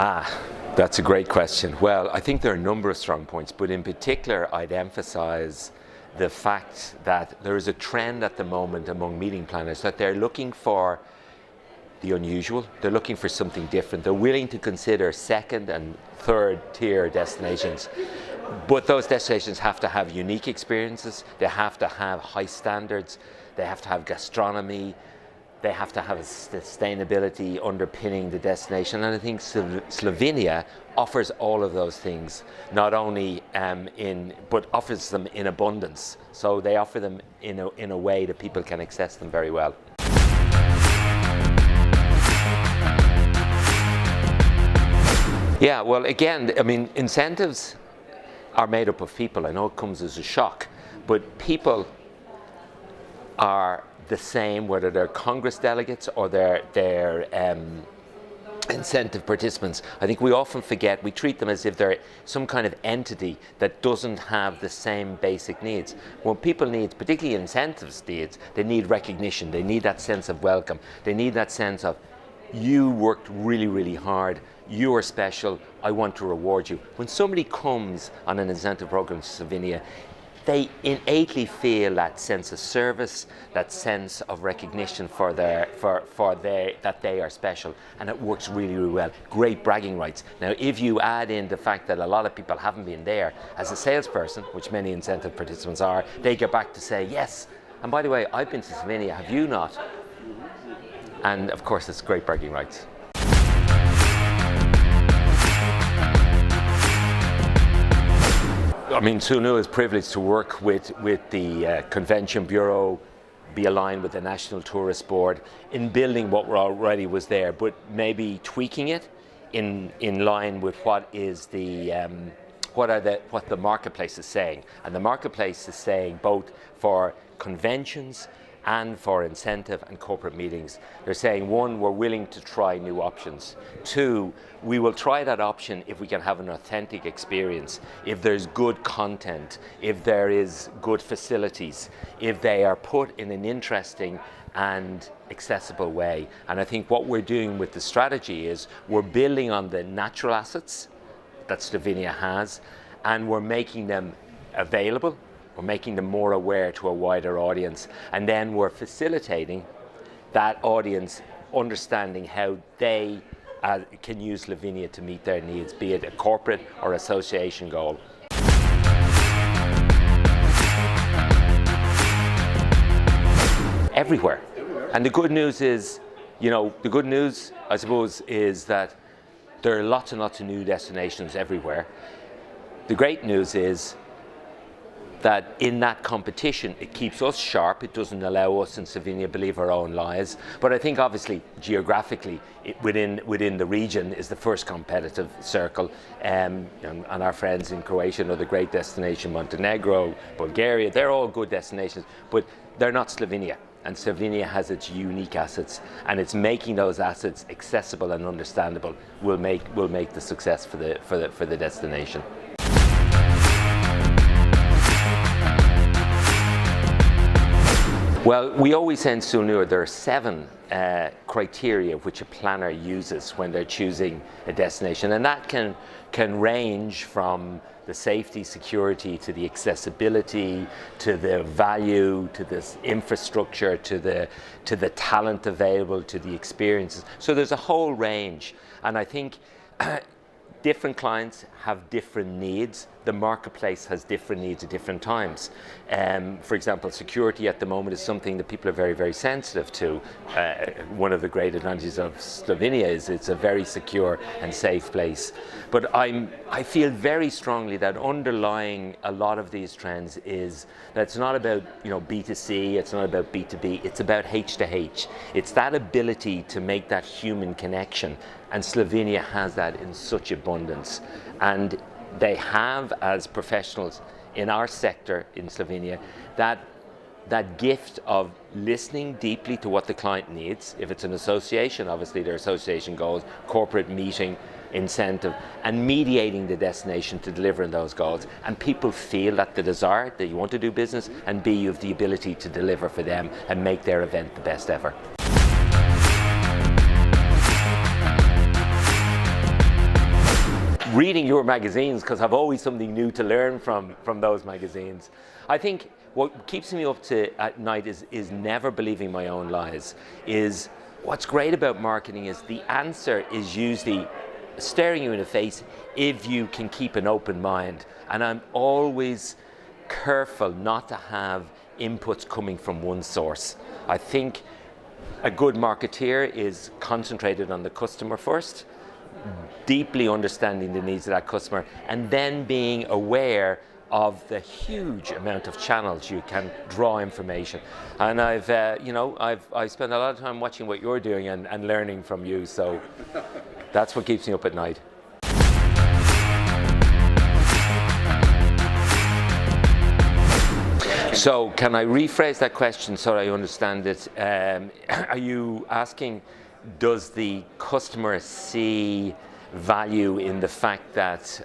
That's a great question. Well, I think there are a number of strong points, but in particular, I'd emphasize the fact that there is a trend at the moment among meeting planners that they're looking for the unusual. They're looking for something different. They're willing to consider second and third tier destinations. But those destinations have to have unique experiences. They have to have high standards. They have to have gastronomy. They have to have a sustainability underpinning the destination. And I think Slovenia offers all of those things, not only but offers them in abundance. So they offer them in a way that people can access them very well. Yeah, well, again, I mean, incentives are made up of people. I know it comes as a shock, but people are the same, whether they're Congress delegates or they're incentive participants. I think we often forget, we treat them as if they're some kind of entity that doesn't have the same basic needs. When people need, particularly incentives needs, they need recognition, they need that sense of welcome, they need that sense of, you worked really, really hard, you are special, I want to reward you. When somebody comes on an incentive program to Slovenia, they innately feel that sense of service, that sense of recognition that they are special, and it works really, really well. Great bragging rights. Now, if you add in the fact that a lot of people haven't been there, as a salesperson, which many incentive participants are, they get back to say, yes, and by the way, I've been to Slovenia, have you not? And of course, it's great bragging rights. I mean, Soolnua is privileged to work with the Convention Bureau, be aligned with the National Tourist Board in building what already was there, but maybe tweaking it in line with what is what the marketplace is saying. And the marketplace is saying both for conventions and for incentive and corporate meetings. They're saying, one, we're willing to try new options. Two, we will try that option if we can have an authentic experience, if there's good content, if there is good facilities, if they are put in an interesting and accessible way. And I think what we're doing with the strategy is we're building on the natural assets that Slovenia has, and we're making them available. We're making them more aware to a wider audience, and then we're facilitating that audience understanding how they can use Slovenia to meet their needs, be it a corporate or association goal. Everywhere. And the good news is, I suppose, is that there are lots and lots of new destinations everywhere. The great news is that in that competition, it keeps us sharp. It doesn't allow us in Slovenia believe our own lies. But I think obviously, geographically, within the region is the first competitive circle. And our friends in Croatia know the great destination, Montenegro, Bulgaria, they're all good destinations, but they're not Slovenia. And Slovenia has its unique assets, and it's making those assets accessible and understandable will make the success for the destination. Well, we always say in Soolnua there are 7 criteria which a planner uses when they're choosing a destination, and that can range from the safety, security, to the accessibility, to the value, to this infrastructure, to the talent available, to the experiences. So there's a whole range, and I think different clients have different needs. The marketplace has different needs at different times. For example, security at the moment is something that people are very, very sensitive to. One of the great advantages of Slovenia is it's a very secure and safe place. But I feel very strongly that underlying a lot of these trends is that it's not about B2C, it's not about B2B, it's about H to H. It's that ability to make that human connection, and Slovenia has that in such abundance. And they have, as professionals in our sector in Slovenia, that gift of listening deeply to what the client needs. If it's an association, obviously their association goals, corporate meeting, incentive, and mediating the destination to deliver on those goals. And people feel that the desire that you want to do business, and B, you have the ability to deliver for them and make their event the best ever. reading your magazines, because I've always something new to learn from those magazines. I think what keeps me up at night is never believing my own lies. Is what's great about marketing is the answer is usually staring you in the face if you can keep an open mind. And I'm always careful not to have inputs coming from one source. I think a good marketeer is concentrated on the customer first, deeply understanding the needs of that customer, and then being aware of the huge amount of channels you can draw information. And I've spent a lot of time watching what you're doing and learning from you, so that's what keeps me up at night. So can I rephrase that question so I understand it? Are you asking, does the customer see value in the fact that,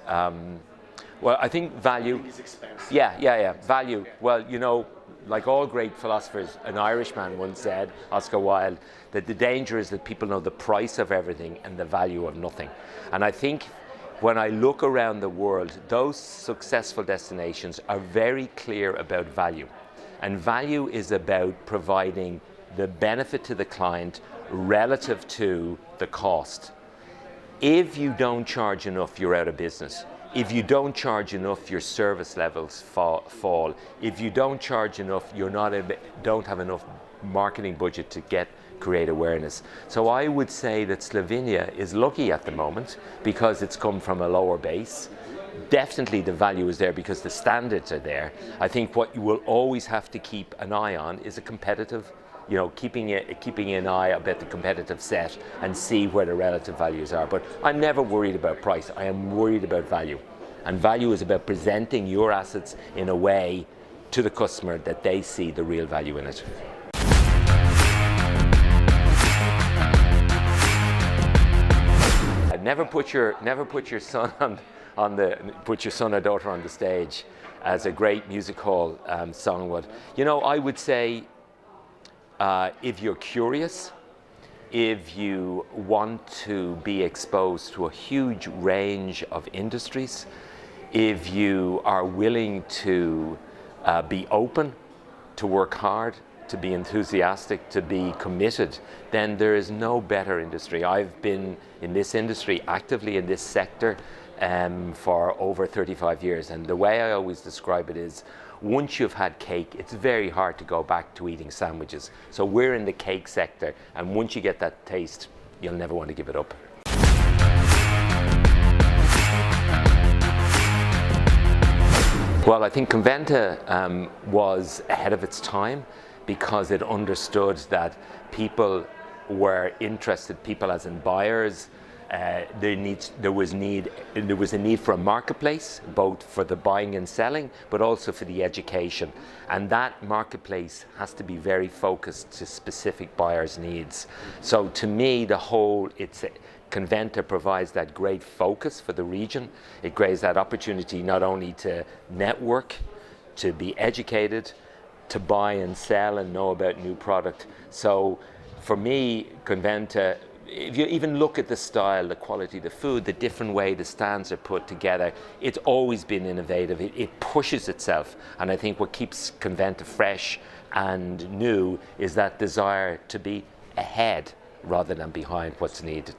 well, I think value. Is expensive. Yeah. Value. Well, like all great philosophers, an Irishman once said, Oscar Wilde, that the danger is that people know the price of everything and the value of nothing. And I think when I look around the world, those successful destinations are very clear about value. And value is about providing the benefit to the client relative to the cost. If you don't charge enough, you're out of business. If you don't charge enough, your service levels fall. If you don't charge enough, don't have enough marketing budget to create awareness. So I would say that Slovenia is lucky at the moment because it's come from a lower base. Definitely the value is there because the standards are there. I think what you will always have to keep an eye on is a competitive, keeping an eye about the competitive set and see where the relative values are. But I'm never worried about price. I am worried about value. And value is about presenting your assets in a way to the customer that they see the real value in it. Never put your son put your son or daughter on the stage, as a great music hall song would. I would say if you're curious, if you want to be exposed to a huge range of industries, if you are willing to be open, to work hard, to be enthusiastic, to be committed, then there is no better industry. I've been in this industry, actively in this sector, for over 35 years. And the way I always describe it is, once you've had cake, it's very hard to go back to eating sandwiches. So we're in the cake sector, and once you get that taste, you'll never want to give it up. Well, I think Conventa was ahead of its time, because it understood that people were interested, people as in buyers. There was a need for a marketplace, both for the buying and selling, but also for the education. And that marketplace has to be very focused to specific buyers' needs. So to me, Conventa provides that great focus for the region. It creates that opportunity not only to network, to be educated, to buy and sell and know about new product. So for me, Conventa, if you even look at the style, the quality of the food, the different way the stands are put together, it's always been innovative. It pushes itself. And I think what keeps Conventa fresh and new is that desire to be ahead rather than behind what's needed.